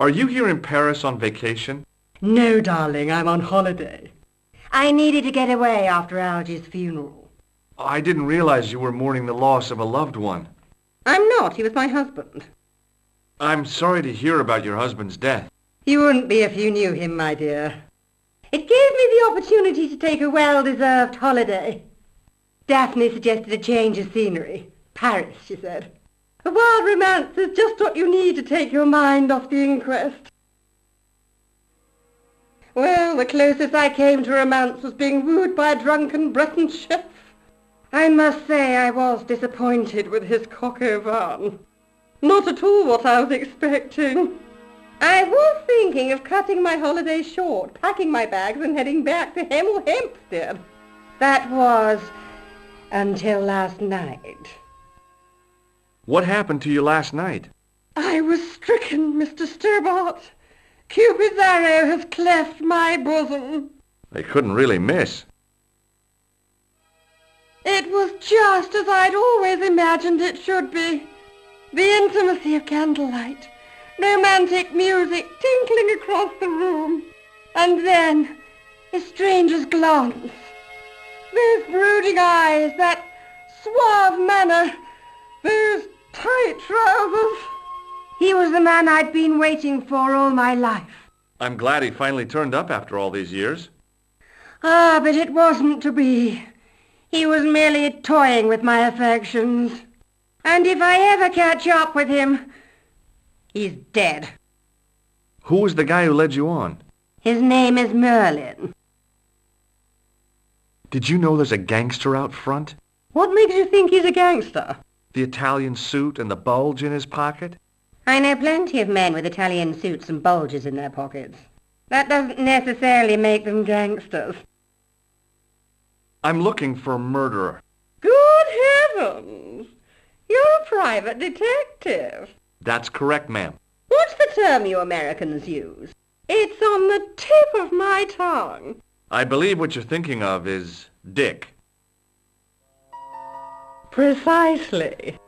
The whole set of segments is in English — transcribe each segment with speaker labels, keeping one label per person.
Speaker 1: Are you here in Paris on vacation?
Speaker 2: No, darling, I'm on holiday. I needed to get away after Algy's funeral.
Speaker 1: I didn't realize you were mourning the loss of a loved one.
Speaker 2: I'm not. He was my husband.
Speaker 1: I'm sorry to hear about your husband's death.
Speaker 2: You wouldn't be if you knew him, my dear. It gave me the opportunity to take a well-deserved holiday. Daphne suggested a change of scenery. Paris, she said. A wild romance is just what you need to take your mind off the inquest. Well, the closest I came to romance was being wooed by a drunken Breton chef. I must say I was disappointed with his coq au vin. Not at all what I was expecting. I was thinking of cutting my holiday short, packing my bags and heading back to Hempstead. That was until last night.
Speaker 1: What happened to you last night?
Speaker 2: I was stricken, Mr. Stobart. Cupid's arrow has cleft my bosom.
Speaker 1: They couldn't really miss.
Speaker 2: It was just as I'd always imagined it should be. The intimacy of candlelight, romantic music tinkling across the room, and then a stranger's glance. Those brooding eyes, that suave manner, those tight trousers. He was the man I'd been waiting for all my life.
Speaker 1: I'm glad he finally turned up after all these years.
Speaker 2: Ah, but it wasn't to be. He was merely toying with my affections. And if I ever catch up with him, he's dead.
Speaker 1: Who was the guy who led you on?
Speaker 2: His name is Merlin.
Speaker 1: Did you know there's a gangster out front?
Speaker 2: What makes you think he's a gangster?
Speaker 1: The Italian suit and the bulge in his pocket?
Speaker 2: I know plenty of men with Italian suits and bulges in their pockets. That doesn't necessarily make them gangsters.
Speaker 1: I'm looking for a murderer.
Speaker 2: Good heavens! You're a private detective.
Speaker 1: That's correct, ma'am.
Speaker 2: What's the term you Americans use? It's on the tip of my tongue.
Speaker 1: I believe what you're thinking of is Dick.
Speaker 2: Precisely.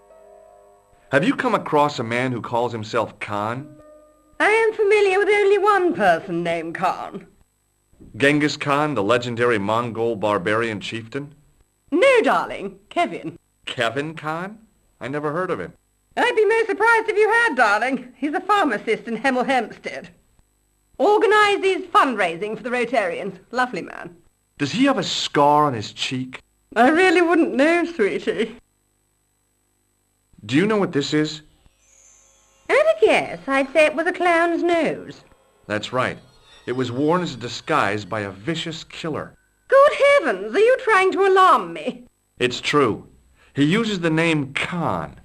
Speaker 1: Have you come across a man who calls himself Khan?
Speaker 2: I am familiar with only one person named Khan.
Speaker 1: Genghis Khan, the legendary Mongol barbarian chieftain?
Speaker 2: No, darling. Kevin.
Speaker 1: Kevin Khan? I never heard of him.
Speaker 2: I'd be most surprised if you had, darling. He's a pharmacist in Hempstead. Organises fundraising for the Rotarians. Lovely man.
Speaker 1: Does he have a scar on his cheek?
Speaker 2: I really wouldn't know, sweetie.
Speaker 1: Do you know what this is?
Speaker 2: At a guess, I'd say it was a clown's nose.
Speaker 1: That's right. It was worn as a disguise by a vicious killer.
Speaker 2: Good heavens, are you trying to alarm me?
Speaker 1: It's true. He uses the name Khan.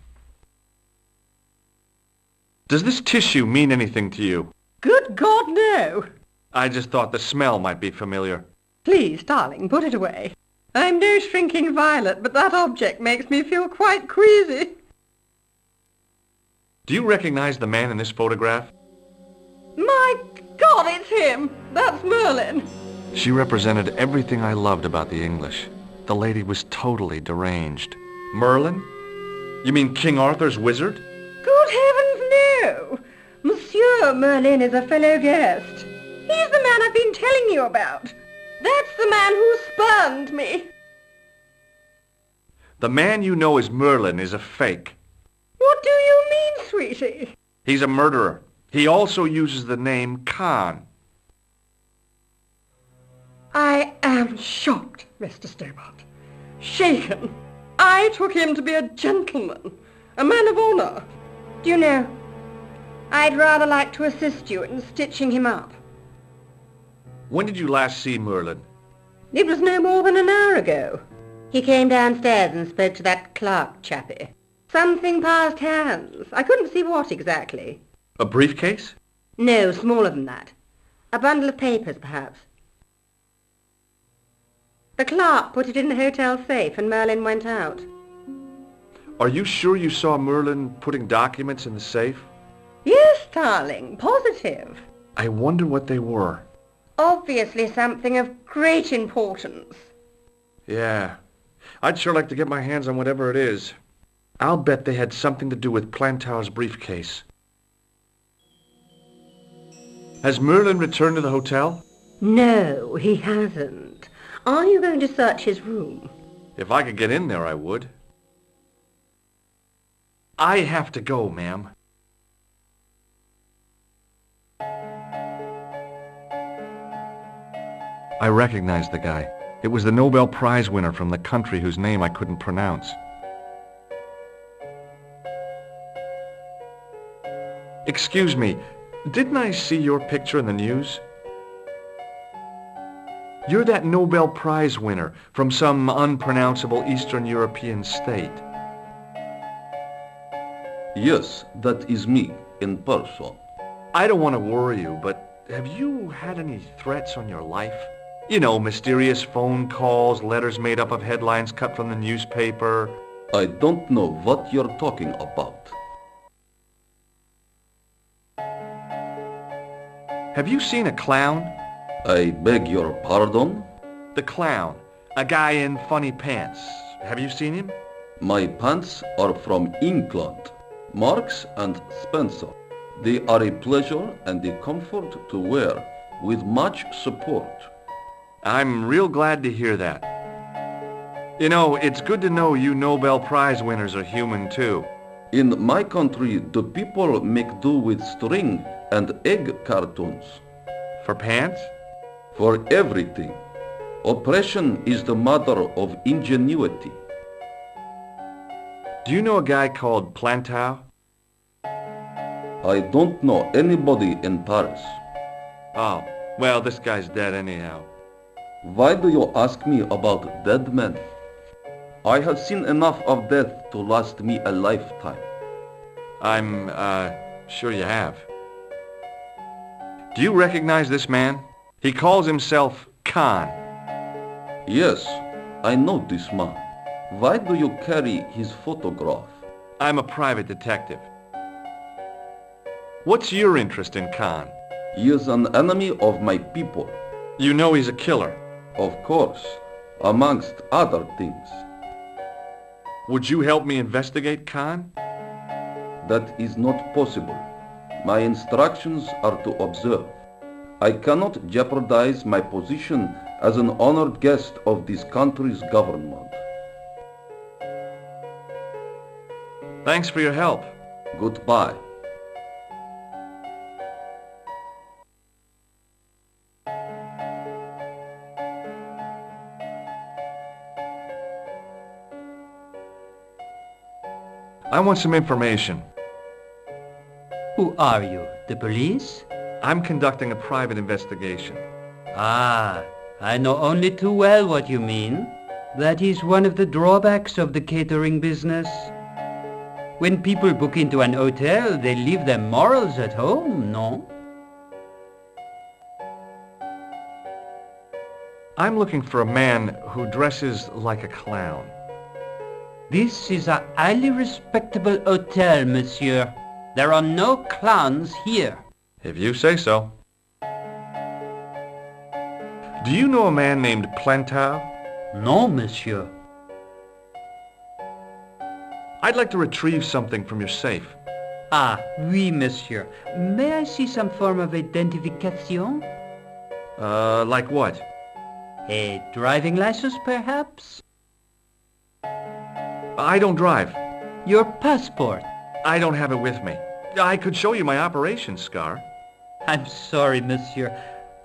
Speaker 1: Does this tissue mean anything to you?
Speaker 2: Good God, no.
Speaker 1: I just thought the smell might be familiar.
Speaker 2: Please, darling, put it away. I'm no shrinking violet, but that object makes me feel quite queasy.
Speaker 1: Do you recognize the man in this photograph?
Speaker 2: My God, it's him! That's Merlin!
Speaker 1: She represented everything I loved about the English. The lady was totally deranged. Merlin? You mean King Arthur's wizard?
Speaker 2: Good heavens, no! Monsieur Merlin is a fellow guest. He's the man I've been telling you about. That's the man who spurned me.
Speaker 1: The man you know as Merlin is a fake.
Speaker 2: What do you mean, sweetie?
Speaker 1: He's a murderer. He also uses the name Khan.
Speaker 2: I am shocked, Mr. Stobart. Shaken. I took him to be a gentleman, a man of honor. Do you know, I'd rather like to assist you in stitching him up.
Speaker 1: When did you last see Merlin?
Speaker 2: It was no more than an hour ago. He came downstairs and spoke to that clerk chappie. Something passed hands. I couldn't see what exactly.
Speaker 1: A briefcase?
Speaker 2: No, smaller than that. A bundle of papers, perhaps. The clerk put it in the hotel safe and Merlin went out.
Speaker 1: Are you sure you saw Merlin putting documents in the safe?
Speaker 2: Yes, darling, positive.
Speaker 1: I wonder what they were.
Speaker 2: Obviously something of great importance.
Speaker 1: Yeah. I'd sure like to get my hands on whatever it is. I'll bet they had something to do with Plantaur's briefcase. Has Merlin returned to the hotel?
Speaker 2: No, he hasn't. Are you going to search his room?
Speaker 1: If I could get in there, I would. I have to go, ma'am. I recognized the guy. It was the Nobel Prize winner from the country whose name I couldn't pronounce. Excuse me, didn't I see your picture in the news? You're that Nobel Prize winner from some unpronounceable Eastern European state.
Speaker 3: Yes, that is me, in person.
Speaker 1: I don't want to worry you, but have you had any threats on your life? You know, mysterious phone calls, letters made up of headlines cut from the newspaper.
Speaker 3: I don't know what you're talking about.
Speaker 1: Have you seen a clown?
Speaker 3: I beg your pardon?
Speaker 1: The clown. A guy in funny pants. Have you seen him?
Speaker 3: My pants are from England, Marks and Spencer. They are a pleasure and a comfort to wear, with much support.
Speaker 1: I'm real glad to hear that. You know, it's good to know you Nobel Prize winners are human too.
Speaker 3: In my country, the people make do with string and egg cartoons.
Speaker 1: For pants?
Speaker 3: For everything. Oppression is the mother of ingenuity.
Speaker 1: Do you know a guy called Plantow?
Speaker 3: I don't know anybody in Paris.
Speaker 1: Oh, well, this guy's dead anyhow.
Speaker 3: Why do you ask me about dead men? I have seen enough of death to last me a lifetime.
Speaker 1: I'm, sure you have. Do you recognize this man? He calls himself Khan.
Speaker 3: Yes, I know this man. Why do you carry his photograph?
Speaker 1: I'm a private detective. What's your interest in Khan?
Speaker 3: He is an enemy of my people.
Speaker 1: You know he's a killer.
Speaker 3: Of course, amongst other things.
Speaker 1: Would you help me investigate Khan?
Speaker 3: That is not possible. My instructions are to observe. I cannot jeopardize my position as an honored guest of this country's government.
Speaker 1: Thanks for your help.
Speaker 3: Goodbye.
Speaker 1: I want some information.
Speaker 4: Who are you? The police?
Speaker 1: I'm conducting a private investigation.
Speaker 4: Ah, I know only too well what you mean. That is one of the drawbacks of the catering business. When people book into an hotel, they leave their morals at home, no?
Speaker 1: I'm looking for a man who dresses like a clown.
Speaker 4: This is a highly respectable hotel, monsieur. There are no clowns here.
Speaker 1: If you say so. Do you know a man named Plantow?
Speaker 4: No, monsieur.
Speaker 1: I'd like to retrieve something from your safe.
Speaker 4: Ah, oui, monsieur. May I see some form of identification?
Speaker 1: Like what?
Speaker 4: A driving license, perhaps?
Speaker 1: I don't drive.
Speaker 4: Your passport?
Speaker 1: I don't have it with me. I could show you my operation scar.
Speaker 4: I'm sorry, monsieur.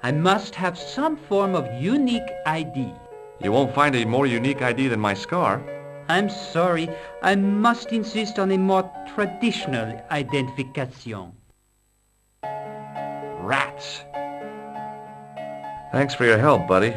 Speaker 4: I must have some form of unique ID.
Speaker 1: You won't find a more unique ID than my scar.
Speaker 4: I'm sorry. I must insist on a more traditional identification.
Speaker 1: Rats. Thanks for your help, buddy.